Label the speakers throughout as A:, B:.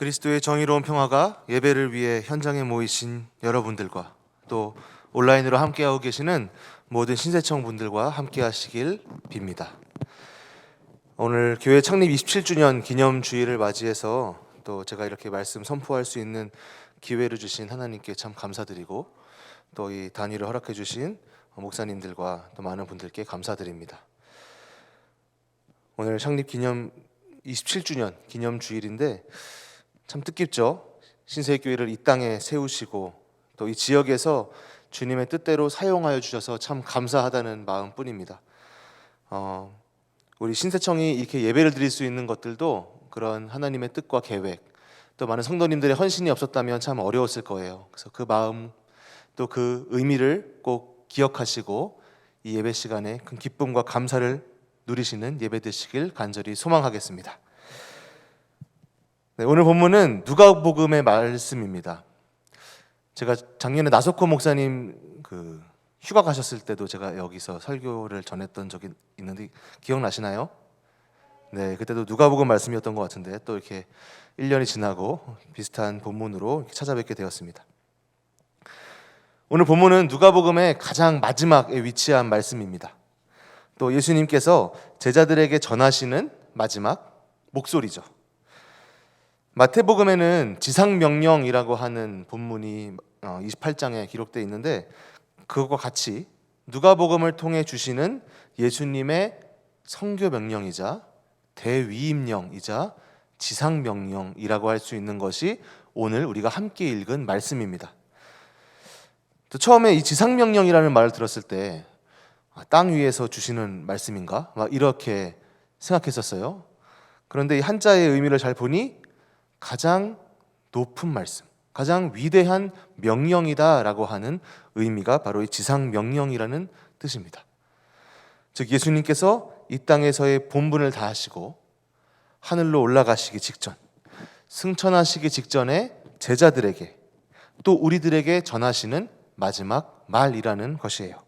A: 그리스도의 정의로운 평화가 예배를 위해 현장에 모이신 여러분들과 또 온라인으로 함께하고 계시는 모든 신세청 분들과 함께하시길 빕니다. 오늘 교회 창립 27주년 기념주일을 맞이해서 또 제가 이렇게 말씀 선포할 수 있는 기회를 주신 하나님께 참 감사드리고 또 이 단위를 허락해 주신 목사님들과 또 많은 분들께 감사드립니다. 오늘 창립 기념 27주년 기념주일인데 참 뜻깊죠. 신세교회를 이 땅에 세우시고 또 이 지역에서 주님의 뜻대로 사용하여 주셔서 참 감사하다는 마음뿐입니다. 우리 신세청이 이렇게 예배를 드릴 수 있는 것들도 그런 하나님의 뜻과 계획, 또 많은 성도님들의 헌신이 없었다면 참 어려웠을 거예요. 그래서 그 마음 또 그 의미를 꼭 기억하시고 이 예배 시간에 큰 기쁨과 감사를 누리시는 예배 되시길 간절히 소망하겠습니다. 네, 오늘 본문은 누가복음의 말씀입니다. 제가 작년에 나석호 목사님 휴가 가셨을 때도 제가 여기서 설교를 전했던 적이 있는데 기억나시나요? 네, 그때도 누가복음 말씀이었던 것 같은데 또 이렇게 1년이 지나고 비슷한 본문으로 이렇게 찾아뵙게 되었습니다. 오늘 본문은 누가복음의 가장 마지막에 위치한 말씀입니다. 또 예수님께서 제자들에게 전하시는 마지막 목소리죠. 마태복음에는 지상명령이라고 하는 본문이 28장에 기록되어 있는데 그것과 같이 누가복음을 통해 주시는 예수님의 성교 명령이자 대위임령이자 지상명령이라고 할 수 있는 것이 오늘 우리가 함께 읽은 말씀입니다. 또 처음에 이 지상명령이라는 말을 들었을 때 땅 위에서 주시는 말씀인가? 막 이렇게 생각했었어요. 그런데 이 한자의 의미를 잘 보니 가장 높은 말씀, 가장 위대한 명령이다라고 하는 의미가 바로 이 지상명령이라는 뜻입니다. 즉 예수님께서 이 땅에서의 본분을 다하시고 하늘로 올라가시기 직전, 승천하시기 직전에 제자들에게 또 우리들에게 전하시는 마지막 말이라는 것이에요.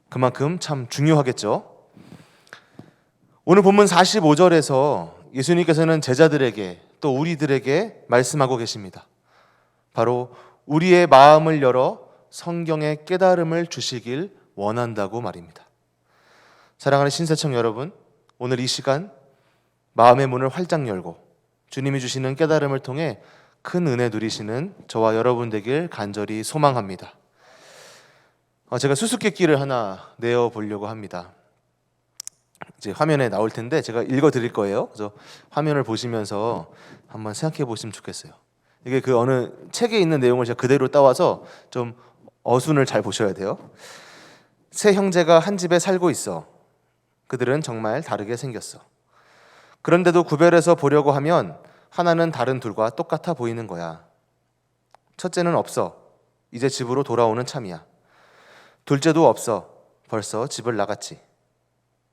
A: 그만큼 참 중요하겠죠. 오늘 본문 45절에서 예수님께서는 제자들에게 또 우리들에게 말씀하고 계십니다. 바로 우리의 마음을 열어 성경의 깨달음을 주시길 원한다고 말입니다. 사랑하는 신세청 여러분, 오늘 이 시간 마음의 문을 활짝 열고 주님이 주시는 깨달음을 통해 큰 은혜 누리시는 저와 여러분 되길 간절히 소망합니다. 제가 수수께끼를 하나 내어보려고 합니다. 이제 화면에 나올 텐데 제가 읽어드릴 거예요. 그래서 화면을 보시면서 한번 생각해 보시면 좋겠어요. 이게 그 어느 책에 있는 내용을 제가 그대로 따와서 좀 어순을 잘 보셔야 돼요. 세 형제가 한 집에 살고 있어. 그들은 정말 다르게 생겼어. 그런데도 구별해서 보려고 하면 하나는 다른 둘과 똑같아 보이는 거야. 첫째는 없어. 이제 집으로 돌아오는 참이야. 둘째도 없어. 벌써 집을 나갔지.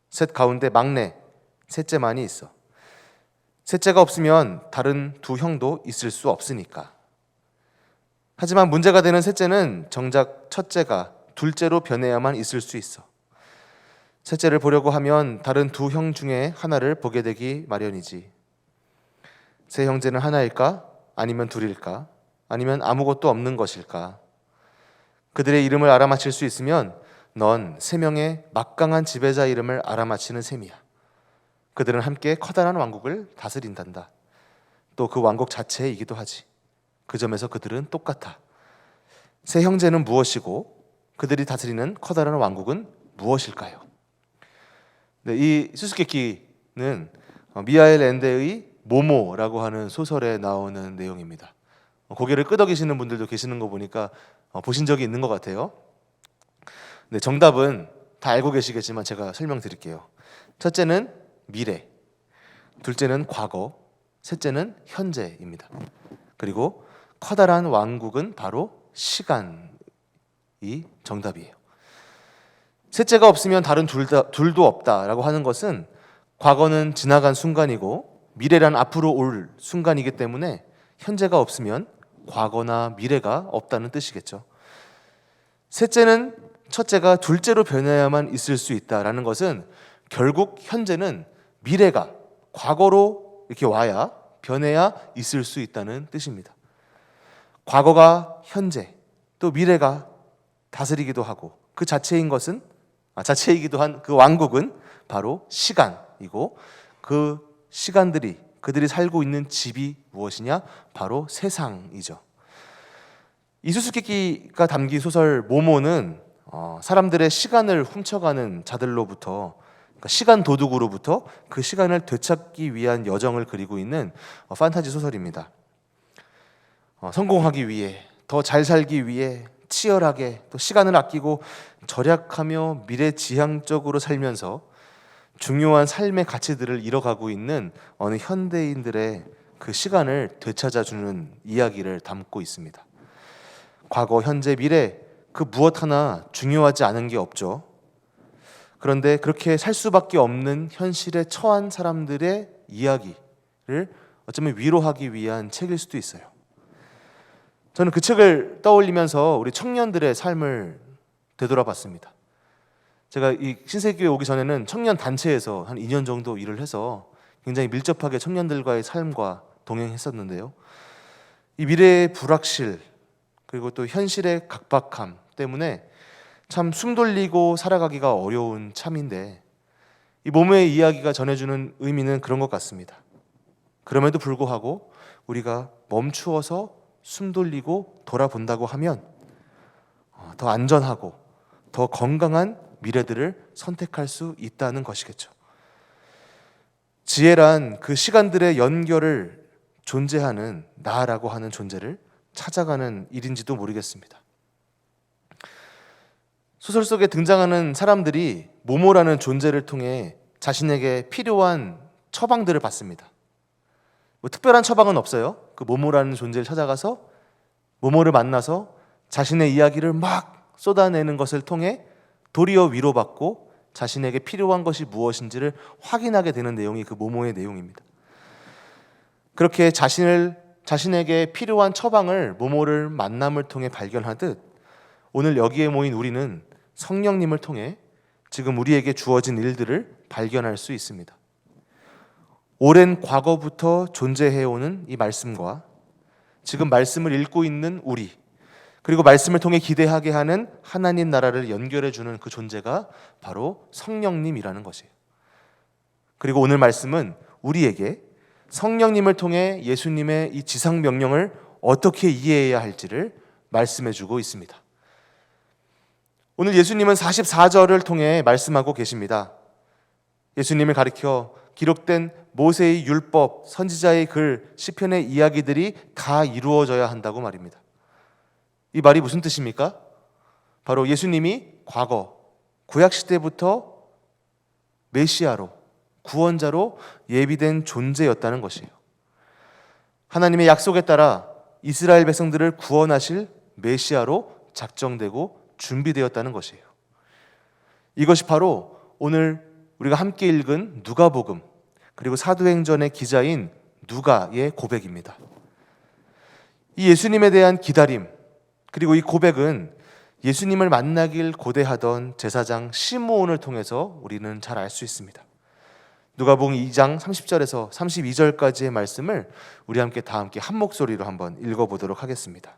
A: 셋 가운데 막내, 셋째만이 있어. 셋째가 없으면 다른 두 형도 있을 수 없으니까. 하지만 문제가 되는 셋째는 정작 첫째가 둘째로 변해야만 있을 수 있어. 셋째를 보려고 하면 다른 두 형 중에 하나를 보게 되기 마련이지. 세 형제는 하나일까? 아니면 둘일까? 아니면 아무것도 없는 것일까? 그들의 이름을 알아맞힐 수 있으면 넌 세 명의 막강한 지배자 이름을 알아맞히는 셈이야. 그들은 함께 커다란 왕국을 다스린단다. 또 그 왕국 자체이기도 하지. 그 점에서 그들은 똑같아. 세 형제는 무엇이고 그들이 다스리는 커다란 왕국은 무엇일까요? 네, 이 수수께끼는 미하엘 엔데의 모모라고 하는 소설에 나오는 내용입니다. 고개를 끄덕이시는 분들도 계시는 거 보니까 보신 적이 있는 것 같아요. 네, 정답은 다 알고 계시겠지만 제가 설명드릴게요. 첫째는 미래, 둘째는 과거, 셋째는 현재입니다. 그리고 커다란 왕국은 바로 시간이 정답이에요. 셋째가 없으면 다른 둘도 없다라고 하는 것은 과거는 지나간 순간이고 미래란 앞으로 올 순간이기 때문에 현재가 없으면 과거나 미래가 없다는 뜻이겠죠. 셋째는 첫째가 둘째로 변해야만 있을 수 있다라는 것은 결국 현재는 미래가 과거로 이렇게 와야 변해야 있을 수 있다는 뜻입니다. 과거가 현재 또 미래가 다스리기도 하고 그 자체이기도 한 그 왕국은 바로 시간이고 그 시간들이 그들이 살고 있는 집이 무엇이냐? 바로 세상이죠. 이 수수께끼가 담긴 소설 모모는 사람들의 시간을 훔쳐가는 자들로부터, 그러니까 시간 도둑으로부터 그 시간을 되찾기 위한 여정을 그리고 있는 판타지 소설입니다. 성공하기 위해, 더 잘 살기 위해 치열하게 또 시간을 아끼고 절약하며 미래지향적으로 살면서 중요한 삶의 가치들을 잃어가고 있는 어느 현대인들의 그 시간을 되찾아주는 이야기를 담고 있습니다. 과거, 현재, 미래 그 무엇 하나 중요하지 않은 게 없죠. 그런데 그렇게 살 수밖에 없는 현실에 처한 사람들의 이야기를 어쩌면 위로하기 위한 책일 수도 있어요. 저는 그 책을 떠올리면서 우리 청년들의 삶을 되돌아봤습니다. 제가 이 신세교회 오기 전에는 청년 단체에서 한 2년 정도 일을 해서 굉장히 밀접하게 청년들과의 삶과 동행했었는데요. 이 미래의 불확실 그리고 또 현실의 각박함 때문에 참 숨돌리고 살아가기가 어려운 참인데 이 모모의 이야기가 전해주는 의미는 그런 것 같습니다. 그럼에도 불구하고 우리가 멈추어서 숨돌리고 돌아본다고 하면 더 안전하고 더 건강한 미래들을 선택할 수 있다는 것이겠죠. 지혜란 그 시간들의 연결을 존재하는 나라고 하는 존재를 찾아가는 일인지도 모르겠습니다. 소설 속에 등장하는 사람들이 모모라는 존재를 통해 자신에게 필요한 처방들을 받습니다. 특별한 처방은 없어요. 그 모모라는 존재를 찾아가서 모모를 만나서 자신의 이야기를 막 쏟아내는 것을 통해 도리어 위로받고 자신에게 필요한 것이 무엇인지를 확인하게 되는 내용이 그 모모의 내용입니다. 그렇게 자신에게 필요한 처방을 모모를 만남을 통해 발견하듯 오늘 여기에 모인 우리는 성령님을 통해 지금 우리에게 주어진 일들을 발견할 수 있습니다. 오랜 과거부터 존재해오는 이 말씀과 지금 말씀을 읽고 있는 우리, 그리고 말씀을 통해 기대하게 하는 하나님 나라를 연결해주는 그 존재가 바로 성령님이라는 것이에요. 그리고 오늘 말씀은 우리에게 성령님을 통해 예수님의 이 지상 명령을 어떻게 이해해야 할지를 말씀해주고 있습니다. 오늘 예수님은 44절을 통해 말씀하고 계십니다. 예수님을 가리켜 기록된 모세의 율법, 선지자의 글, 시편의 이야기들이 다 이루어져야 한다고 말입니다. 이 말이 무슨 뜻입니까? 바로 예수님이 과거, 구약시대부터 메시아로, 구원자로 예비된 존재였다는 것이에요. 하나님의 약속에 따라 이스라엘 백성들을 구원하실 메시아로 작정되고 준비되었다는 것이에요. 이것이 바로 오늘 우리가 함께 읽은 누가복음 그리고 사도행전의 기자인 누가의 고백입니다. 이 예수님에 대한 기다림 그리고 이 고백은 예수님을 만나길 고대하던 제사장 시므온을 통해서 우리는 잘 알 수 있습니다. 누가복음 2장 30절에서 32절까지의 말씀을 우리 함께 다 함께 한 목소리로 한번 읽어보도록 하겠습니다.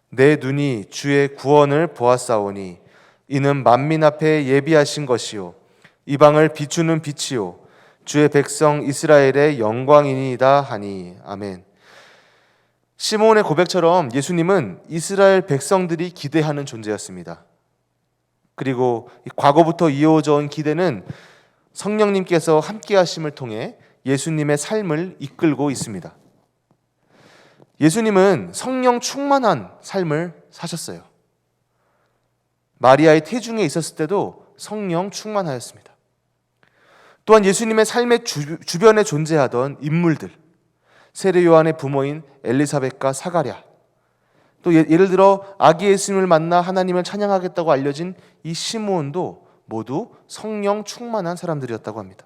A: 내 눈이 주의 구원을 보았사오니 이는 만민 앞에 예비하신 것이요 이방을 비추는 빛이요 주의 백성 이스라엘의 영광이니이다 하니 아멘. 시므온의 고백처럼 예수님은 이스라엘 백성들이 기대하는 존재였습니다. 그리고 과거부터 이어져 온 기대는 성령님께서 함께 하심을 통해 예수님의 삶을 이끌고 있습니다. 예수님은 성령 충만한 삶을 사셨어요. 마리아의 태중에 있었을 때도 성령 충만하였습니다. 또한 예수님의 삶의 주변에 존재하던 인물들, 세례 요한의 부모인 엘리사벳과 사가랴, 또 예를 들어 아기 예수님을 만나 하나님을 찬양하겠다고 알려진 이 시므온도 모두 성령 충만한 사람들이었다고 합니다.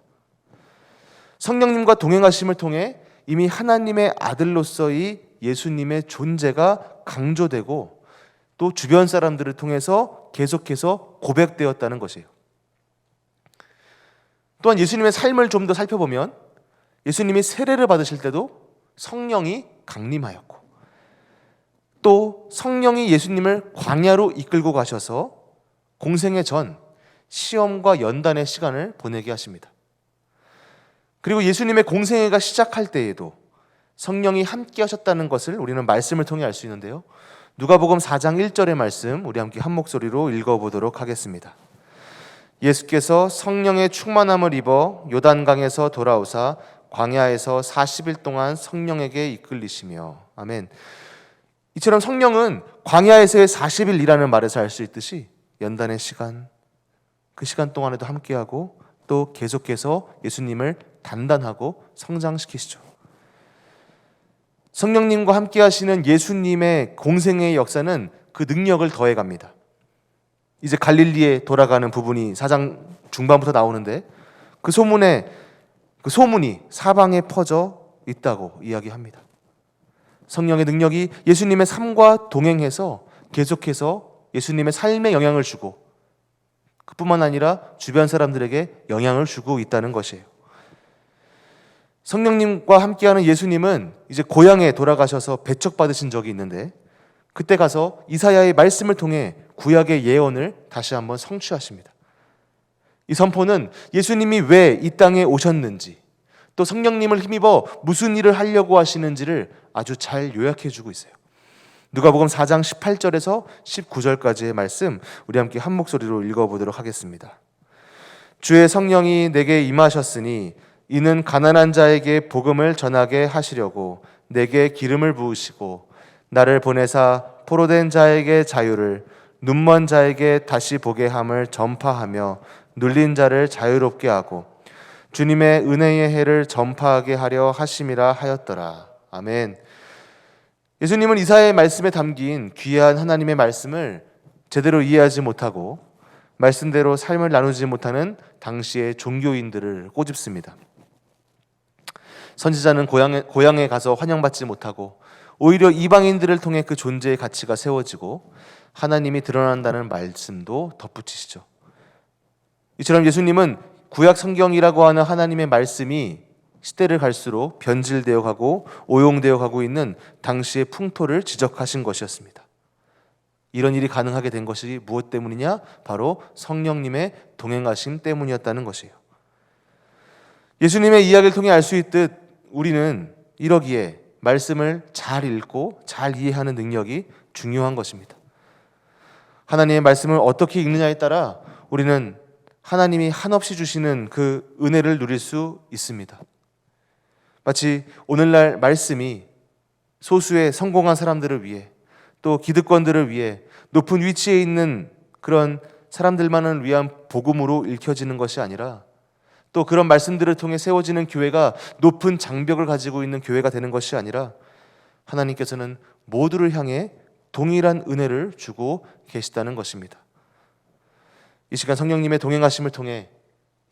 A: 성령님과 동행하심을 통해 이미 하나님의 아들로서의 예수님의 존재가 강조되고 또 주변 사람들을 통해서 계속해서 고백되었다는 것이에요. 또한 예수님의 삶을 좀 더 살펴보면 예수님이 세례를 받으실 때도 성령이 강림하였고, 또 성령이 예수님을 광야로 이끌고 가셔서 공생의 전 시험과 연단의 시간을 보내게 하십니다. 그리고 예수님의 공생애가 시작할 때에도 성령이 함께 하셨다는 것을 우리는 말씀을 통해 알 수 있는데요. 누가복음 4장 1절의 말씀 우리 함께 한 목소리로 읽어보도록 하겠습니다. 예수께서 성령의 충만함을 입어 요단강에서 돌아오사 광야에서 40일 동안 성령에게 이끌리시며. 아멘. 이처럼 성령은 광야에서의 40일이라는 말에서 알 수 있듯이 연단의 시간, 그 시간 동안에도 함께하고 또 계속해서 예수님을 단단하고 성장시키시죠. 성령님과 함께 하시는 예수님의 공생애의 역사는 그 능력을 더해갑니다. 이제 갈릴리에 돌아가는 부분이 4장 중반부터 나오는데 그 소문이 사방에 퍼져 있다고 이야기합니다. 성령의 능력이 예수님의 삶과 동행해서 계속해서 예수님의 삶에 영향을 주고, 그뿐만 아니라 주변 사람들에게 영향을 주고 있다는 것이에요. 성령님과 함께하는 예수님은 이제 고향에 돌아가셔서 배척받으신 적이 있는데, 그때 가서 이사야의 말씀을 통해 구약의 예언을 다시 한번 성취하십니다. 이 선포는 예수님이 왜 이 땅에 오셨는지, 또 성령님을 힘입어 무슨 일을 하려고 하시는지를 아주 잘 요약해 주고 있어요. 누가복음 4장 18절에서 19절까지의 말씀 우리 함께 한 목소리로 읽어보도록 하겠습니다. 주의 성령이 내게 임하셨으니 이는 가난한 자에게 복음을 전하게 하시려고 내게 기름을 부으시고 나를 보내사 포로된 자에게 자유를, 눈먼 자에게 다시 보게 함을 전파하며 눌린 자를 자유롭게 하고 주님의 은혜의 해를 전파하게 하려 하심이라 하였더라. 아멘. 예수님은 이사야의 말씀에 담긴 귀한 하나님의 말씀을 제대로 이해하지 못하고 말씀대로 삶을 나누지 못하는 당시의 종교인들을 꼬집습니다. 선지자는 고향에 가서 환영받지 못하고 오히려 이방인들을 통해 그 존재의 가치가 세워지고 하나님이 드러난다는 말씀도 덧붙이시죠. 이처럼 예수님은 구약 성경이라고 하는 하나님의 말씀이 시대를 갈수록 변질되어 가고 오용되어 가고 있는 당시의 풍토를 지적하신 것이었습니다. 이런 일이 가능하게 된 것이 무엇 때문이냐? 바로 성령님의 동행하심 때문이었다는 것이에요. 예수님의 이야기를 통해 알 수 있듯 우리는 이러기에 말씀을 잘 읽고 잘 이해하는 능력이 중요한 것입니다. 하나님의 말씀을 어떻게 읽느냐에 따라 우리는 하나님이 한없이 주시는 그 은혜를 누릴 수 있습니다. 마치 오늘날 말씀이 소수의 성공한 사람들을 위해, 또 기득권들을 위해 높은 위치에 있는 그런 사람들만을 위한 복음으로 읽혀지는 것이 아니라, 또 그런 말씀들을 통해 세워지는 교회가 높은 장벽을 가지고 있는 교회가 되는 것이 아니라 하나님께서는 모두를 향해 동일한 은혜를 주고 계시다는 것입니다. 이 시간 성령님의 동행하심을 통해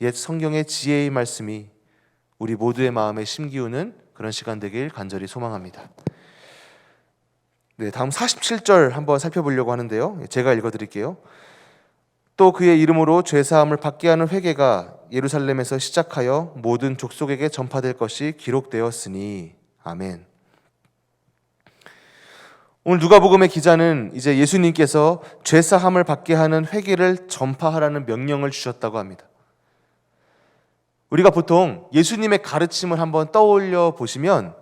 A: 옛 성경의 지혜의 말씀이 우리 모두의 마음에 심기우는 그런 시간 되길 간절히 소망합니다. 네, 다음 47절 한번 살펴보려고 하는데요. 제가 읽어드릴게요. 또 그의 이름으로 죄사함을 받게 하는 회개가 예루살렘에서 시작하여 모든 족속에게 전파될 것이 기록되었으니. 아멘. 오늘 누가복음의 기자는 이제 예수님께서 죄사함을 받게 하는 회개를 전파하라는 명령을 주셨다고 합니다. 우리가 보통 예수님의 가르침을 한번 떠올려 보시면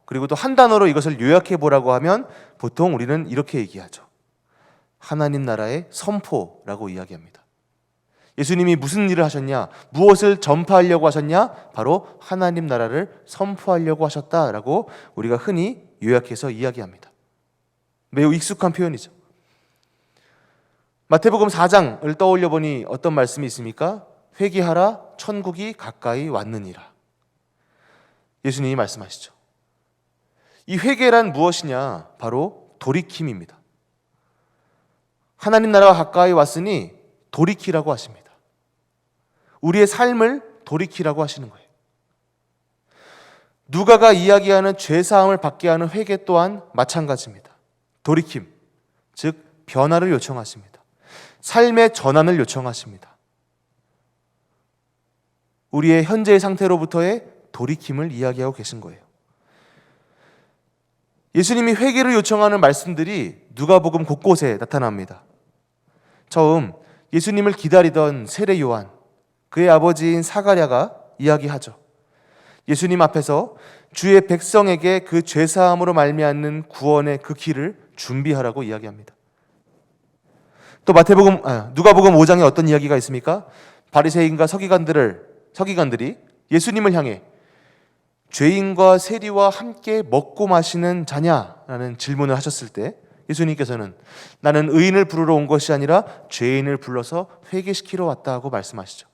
A: 그리고 또 한 단어로 이것을 요약해 보라고 하면 보통 우리는 이렇게 얘기하죠. 하나님 나라의 선포라고 이야기합니다. 예수님이 무슨 일을 하셨냐? 무엇을 전파하려고 하셨냐? 바로 하나님 나라를 선포하려고 하셨다라고 우리가 흔히 요약해서 이야기합니다. 매우 익숙한 표현이죠. 마태복음 4장을 떠올려 보니 어떤 말씀이 있습니까? 회개하라, 천국이 가까이 왔느니라. 예수님이 말씀하시죠. 이 회개란 무엇이냐? 바로 돌이킴입니다. 하나님 나라가 가까이 왔으니 돌이키라고 하십니다. 우리의 삶을 돌이키라고 하시는 거예요. 누가가 이야기하는 죄사함을 받게 하는 회개 또한 마찬가지입니다. 돌이킴, 즉 변화를 요청하십니다. 삶의 전환을 요청하십니다. 우리의 현재의 상태로부터의 돌이킴을 이야기하고 계신 거예요. 예수님이 회개를 요청하는 말씀들이 누가복음 곳곳에 나타납니다. 처음 예수님을 기다리던 세례 요한, 그의 아버지인 사가랴가 이야기하죠. 예수님 앞에서 주의 백성에게 그 죄사함으로 말미암는 구원의 그 길을 준비하라고 이야기합니다. 또 누가복음 5장에 어떤 이야기가 있습니까? 바리새인과 서기관들이 예수님을 향해 죄인과 세리와 함께 먹고 마시는 자냐라는 질문을 하셨을 때 예수님께서는 나는 의인을 부르러 온 것이 아니라 죄인을 불러서 회개시키러 왔다고 말씀하시죠.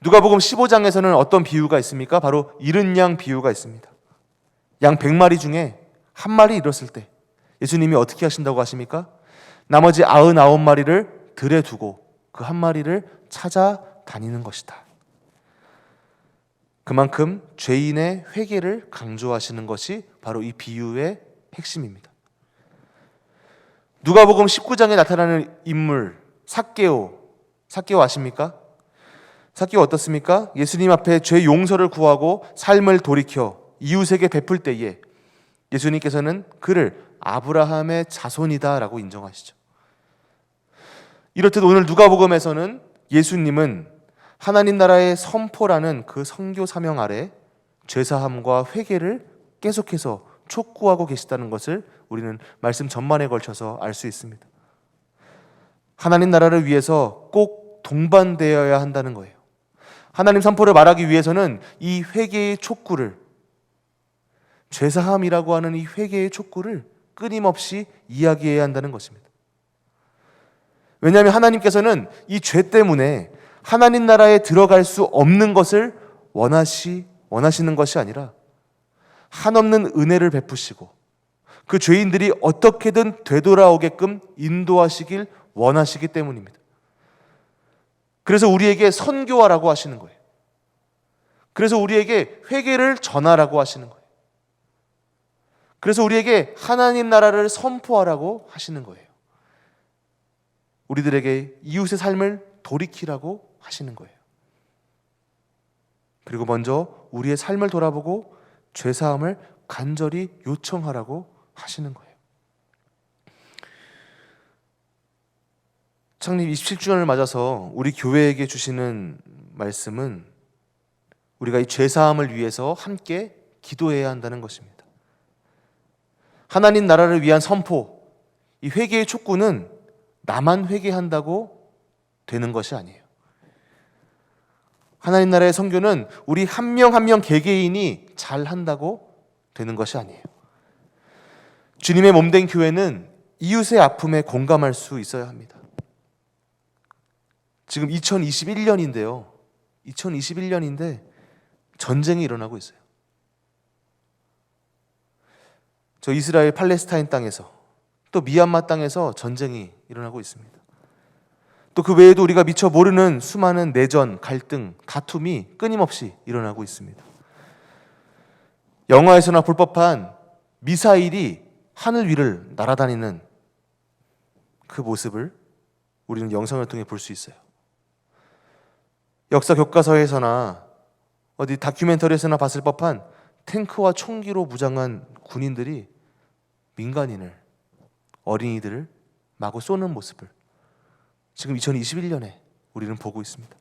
A: 누가복음 15장에서는 어떤 비유가 있습니까? 바로 잃은 양 비유가 있습니다. 양 100마리 중에 한 마리 잃었을 때 예수님이 어떻게 하신다고 하십니까? 나머지 99마리를 들에 두고 그 한 마리를 찾아다니는 것이다. 그만큼 죄인의 회개를 강조하시는 것이 바로 이 비유의 핵심입니다. 누가복음 19장에 나타나는 인물 삭개오 아십니까? 삭개오 어떻습니까? 예수님 앞에 죄 용서를 구하고 삶을 돌이켜 이웃에게 베풀 때에 예수님께서는 그를 아브라함의 자손이다라고 인정하시죠. 이렇듯 오늘 누가복음에서는 예수님은 하나님 나라의 선포라는 그 선교 사명 아래 죄사함과 회개를 계속해서 촉구하고 계시다는 것을 우리는 말씀 전반에 걸쳐서 알 수 있습니다. 하나님 나라를 위해서 꼭 동반되어야 한다는 거예요. 하나님 선포를 말하기 위해서는 이 회개의 촉구를, 죄사함이라고 하는 이 회개의 촉구를 끊임없이 이야기해야 한다는 것입니다. 왜냐하면 하나님께서는 이 죄 때문에 하나님 나라에 들어갈 수 없는 것을 원하시는 것이 아니라 한없는 은혜를 베푸시고 그 죄인들이 어떻게든 되돌아오게끔 인도하시길 원하시기 때문입니다. 그래서 우리에게 선교하라고 하시는 거예요. 그래서 우리에게 회개를 전하라고 하시는 거예요. 그래서 우리에게 하나님 나라를 선포하라고 하시는 거예요. 우리들에게 이웃의 삶을 돌이키라고 하시는 거예요. 그리고 먼저 우리의 삶을 돌아보고 죄사함을 간절히 요청하라고 하시는 거예요. 창립 27주년을 맞아서 우리 교회에게 주시는 말씀은 우리가 이 죄사함을 위해서 함께 기도해야 한다는 것입니다. 하나님 나라를 위한 선포, 이 회개의 촉구는 나만 회개한다고 되는 것이 아니에요. 하나님 나라의 선교는 우리 한 명 한 명 개개인이 잘한다고 되는 것이 아니에요. 주님의 몸된 교회는 이웃의 아픔에 공감할 수 있어야 합니다. 지금 2021년인데요. 2021년인데 전쟁이 일어나고 있어요. 저 이스라엘 팔레스타인 땅에서 또 미얀마 땅에서 전쟁이 일어나고 있습니다. 또 그 외에도 우리가 미처 모르는 수많은 내전, 갈등, 다툼이 끊임없이 일어나고 있습니다. 영화에서나 볼 법한 미사일이 하늘 위를 날아다니는 그 모습을 우리는 영상을 통해 볼 수 있어요. 역사 교과서에서나 어디 다큐멘터리에서나 봤을 법한 탱크와 총기로 무장한 군인들이 민간인을, 어린이들을 마구 쏘는 모습을 지금 2021년에 우리는 보고 있습니다.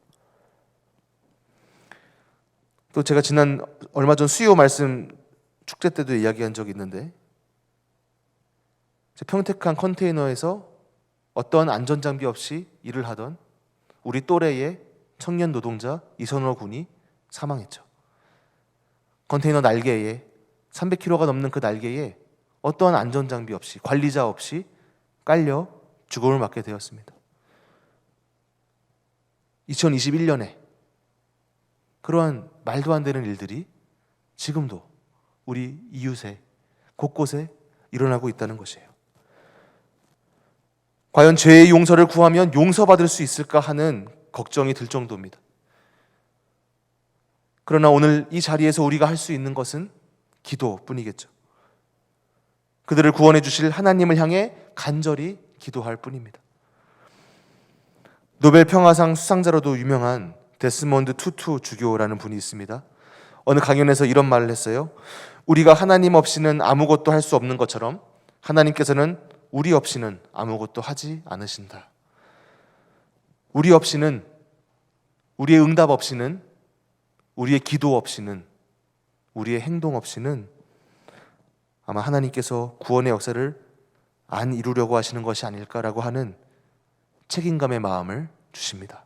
A: 또 제가 얼마 전 수요 말씀 축제 때도 이야기한 적이 있는데 평택한 컨테이너에서 어떠한 안전장비 없이 일을 하던 우리 또래의 청년 노동자 이선호 군이 사망했죠. 컨테이너 날개에 300kg가 넘는 그 날개에 어떠한 안전장비 없이, 관리자 없이 깔려 죽음을 맞게 되었습니다. 2021년에 그러한 말도 안 되는 일들이 지금도 우리 이웃에 곳곳에 일어나고 있다는 것이에요. 과연 죄의 용서를 구하면 용서받을 수 있을까 하는 걱정이 들 정도입니다. 그러나 오늘 이 자리에서 우리가 할 수 있는 것은 기도뿐이겠죠. 그들을 구원해 주실 하나님을 향해 간절히 기도할 뿐입니다. 노벨 평화상 수상자로도 유명한 데스몬드 투투 주교라는 분이 있습니다. 어느 강연에서 이런 말을 했어요. 우리가 하나님 없이는 아무것도 할 수 없는 것처럼 하나님께서는 우리 없이는 아무것도 하지 않으신다. 우리 없이는, 우리의 응답 없이는, 우리의 기도 없이는, 우리의 행동 없이는 아마 하나님께서 구원의 역사를 안 이루려고 하시는 것이 아닐까라고 하는 책임감의 마음을 주십니다.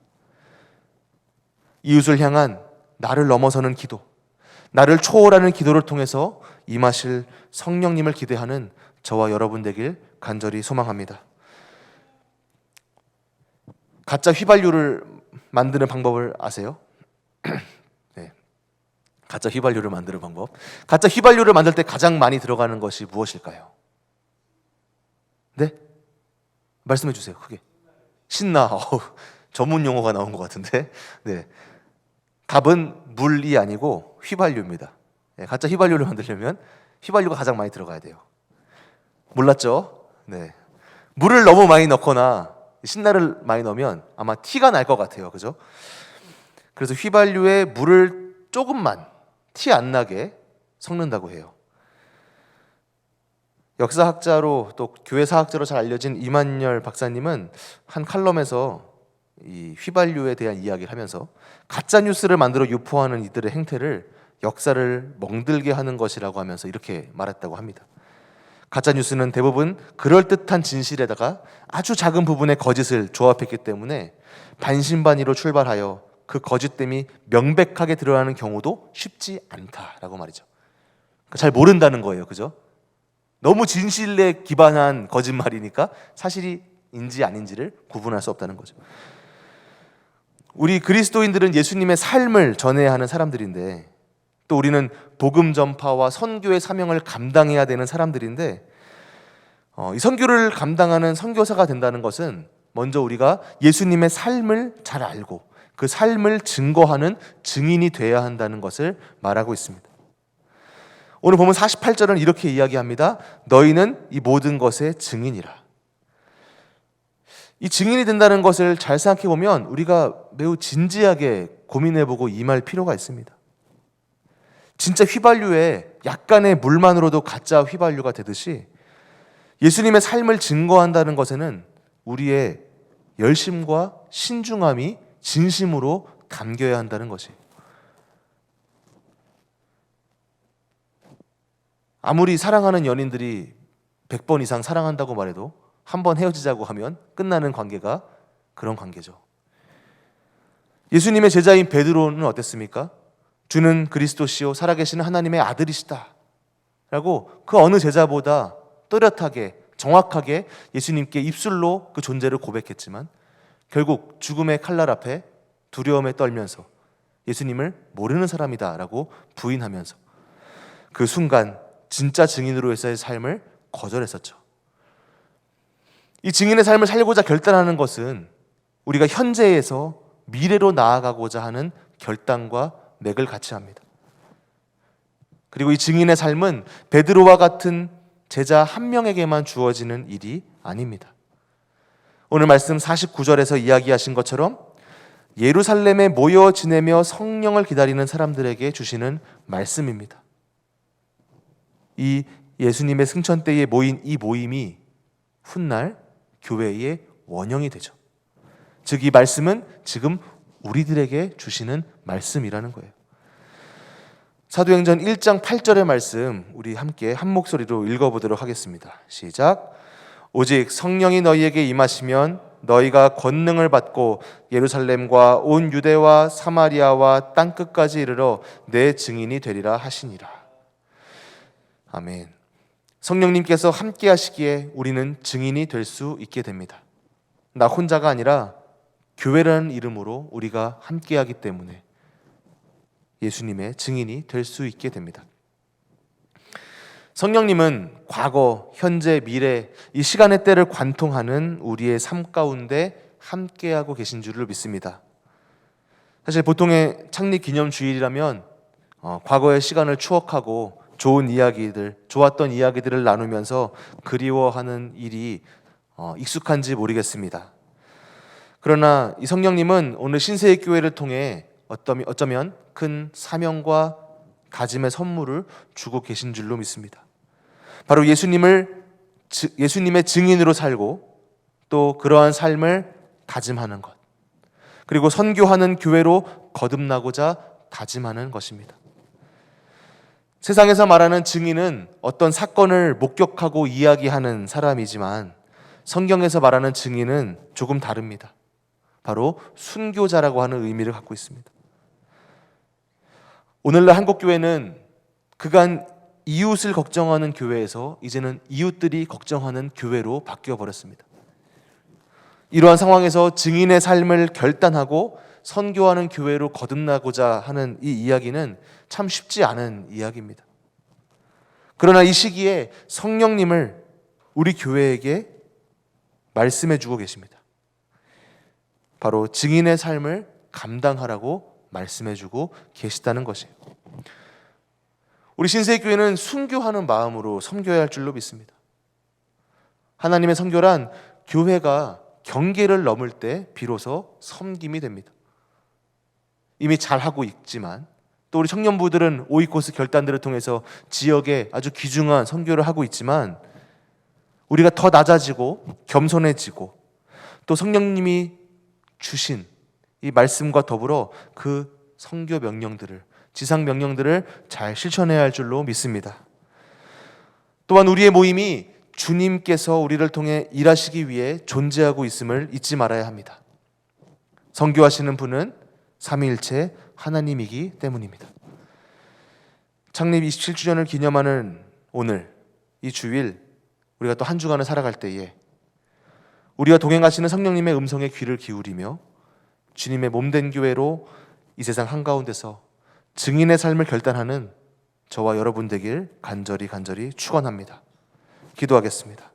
A: 이웃을 향한 나를 넘어서는 기도, 나를 초월하는 기도를 통해서 임하실 성령님을 기대하는 저와 여러분 되길 간절히 소망합니다. 가짜 휘발유를 만드는 방법을 아세요? 네. 가짜 휘발유를 만드는 방법. 가짜 휘발유를 만들 때 가장 많이 들어가는 것이 무엇일까요? 네? 말씀해 주세요. 크게. 신나. 전문 용어가 나온 것 같은데. 네. 답은 물이 아니고 휘발유입니다. 네, 가짜 휘발유를 만들려면 휘발유가 가장 많이 들어가야 돼요. 몰랐죠? 네. 물을 너무 많이 넣거나 신나를 많이 넣으면 아마 티가 날 것 같아요. 그죠? 그래서 휘발유에 물을 조금만 티 안 나게 섞는다고 해요. 역사학자로 또 교회 사학자로 잘 알려진 이만열 박사님은 한 칼럼에서 이 휘발유에 대한 이야기를 하면서 가짜 뉴스를 만들어 유포하는 이들의 행태를 역사를 멍들게 하는 것이라고 하면서 이렇게 말했다고 합니다. 가짜 뉴스는 대부분 그럴듯한 진실에다가 아주 작은 부분의 거짓을 조합했기 때문에 반신반의로 출발하여 그 거짓됨이 명백하게 드러나는 경우도 쉽지 않다라고 말이죠. 잘 모른다는 거예요. 그죠? 너무 진실에 기반한 거짓말이니까 사실인지 아닌지를 구분할 수 없다는 거죠. 우리 그리스도인들은 예수님의 삶을 전해야 하는 사람들인데, 또 우리는 복음 전파와 선교의 사명을 감당해야 되는 사람들인데, 이 선교를 감당하는 선교사가 된다는 것은 먼저 우리가 예수님의 삶을 잘 알고 그 삶을 증거하는 증인이 돼야 한다는 것을 말하고 있습니다. 오늘 보면 48절은 이렇게 이야기합니다. 너희는 이 모든 것의 증인이라. 이 증인이 된다는 것을 잘 생각해 보면 우리가 매우 진지하게 고민해보고 임할 필요가 있습니다. 진짜 휘발유에 약간의 물만으로도 가짜 휘발유가 되듯이 예수님의 삶을 증거한다는 것에는 우리의 열심과 신중함이 진심으로 담겨야 한다는 것이. 아무리 사랑하는 연인들이 100번 이상 사랑한다고 말해도 한 번 헤어지자고 하면 끝나는 관계가 그런 관계죠. 예수님의 제자인 베드로는 어땠습니까? 주는 그리스도시요 살아계시는 하나님의 아들이시다 라고 그 어느 제자보다 또렷하게 정확하게 예수님께 입술로 그 존재를 고백했지만 결국 죽음의 칼날 앞에 두려움에 떨면서 예수님을 모르는 사람이다 라고 부인하면서 그 순간 진짜 증인으로서의 삶을 거절했었죠. 이 증인의 삶을 살고자 결단하는 것은 우리가 현재에서 미래로 나아가고자 하는 결단과 맥을 같이 합니다. 그리고 이 증인의 삶은 베드로와 같은 제자 한 명에게만 주어지는 일이 아닙니다. 오늘 말씀 49절에서 이야기하신 것처럼 예루살렘에 모여 지내며 성령을 기다리는 사람들에게 주시는 말씀입니다. 이 예수님의 승천 때에 모인 이 모임이 훗날 교회의 원형이 되죠. 즉 이 말씀은 지금 우리들에게 주시는 말씀이라는 거예요. 사도행전 1장 8절의 말씀 우리 함께 한 목소리로 읽어보도록 하겠습니다. 시작. 오직 성령이 너희에게 임하시면 너희가 권능을 받고 예루살렘과 온 유대와 사마리아와 땅끝까지 이르러 내 증인이 되리라 하시니라. 아멘. 성령님께서 함께 하시기에 우리는 증인이 될 수 있게 됩니다. 나 혼자가 아니라 교회라는 이름으로 우리가 함께 하기 때문에 예수님의 증인이 될 수 있게 됩니다. 성령님은 과거, 현재, 미래 이 시간의 때를 관통하는 우리의 삶 가운데 함께하고 계신 줄을 믿습니다. 사실 보통의 창립 기념 주일이라면 과거의 시간을 추억하고 좋은 이야기들, 좋았던 이야기들을 나누면서 그리워하는 일이 익숙한지 모르겠습니다. 그러나 이 성령님은 오늘 신세의 교회를 통해 어쩌면 큰 사명과 다짐의 선물을 주고 계신 줄로 믿습니다. 바로 예수님의 증인으로 살고 또 그러한 삶을 다짐하는 것, 그리고 선교하는 교회로 거듭나고자 다짐하는 것입니다. 세상에서 말하는 증인은 어떤 사건을 목격하고 이야기하는 사람이지만 성경에서 말하는 증인은 조금 다릅니다. 바로 순교자라고 하는 의미를 갖고 있습니다. 오늘날 한국교회는 그간 이웃을 걱정하는 교회에서 이제는 이웃들이 걱정하는 교회로 바뀌어 버렸습니다. 이러한 상황에서 증인의 삶을 결단하고 선교하는 교회로 거듭나고자 하는 이 이야기는 참 쉽지 않은 이야기입니다. 그러나 이 시기에 성령님을 우리 교회에게 말씀해 주고 계십니다. 바로 증인의 삶을 감당하라고 말씀해 주고 계시다는 것이에요. 우리 신세교회는 순교하는 마음으로 섬겨야 할 줄로 믿습니다. 하나님의 선교란 교회가 경계를 넘을 때 비로소 섬김이 됩니다. 이미 잘하고 있지만 또 우리 청년부들은 오이코스 결단들을 통해서 지역에 아주 귀중한 선교를 하고 있지만 우리가 더 낮아지고 겸손해지고 또 성령님이 주신 이 말씀과 더불어 그 선교 명령들을, 지상 명령들을 잘 실천해야 할 줄로 믿습니다. 또한 우리의 모임이 주님께서 우리를 통해 일하시기 위해 존재하고 있음을 잊지 말아야 합니다. 선교하시는 분은 삼위일체 하나님이기 때문입니다. 창립 27주년을 기념하는 오늘 이 주일 우리가 또 한 주간을 살아갈 때에 우리와 동행하시는 성령님의 음성에 귀를 기울이며 주님의 몸된 교회로 이 세상 한가운데서 증인의 삶을 결단하는 저와 여러분 되길 간절히 축원합니다. 기도하겠습니다.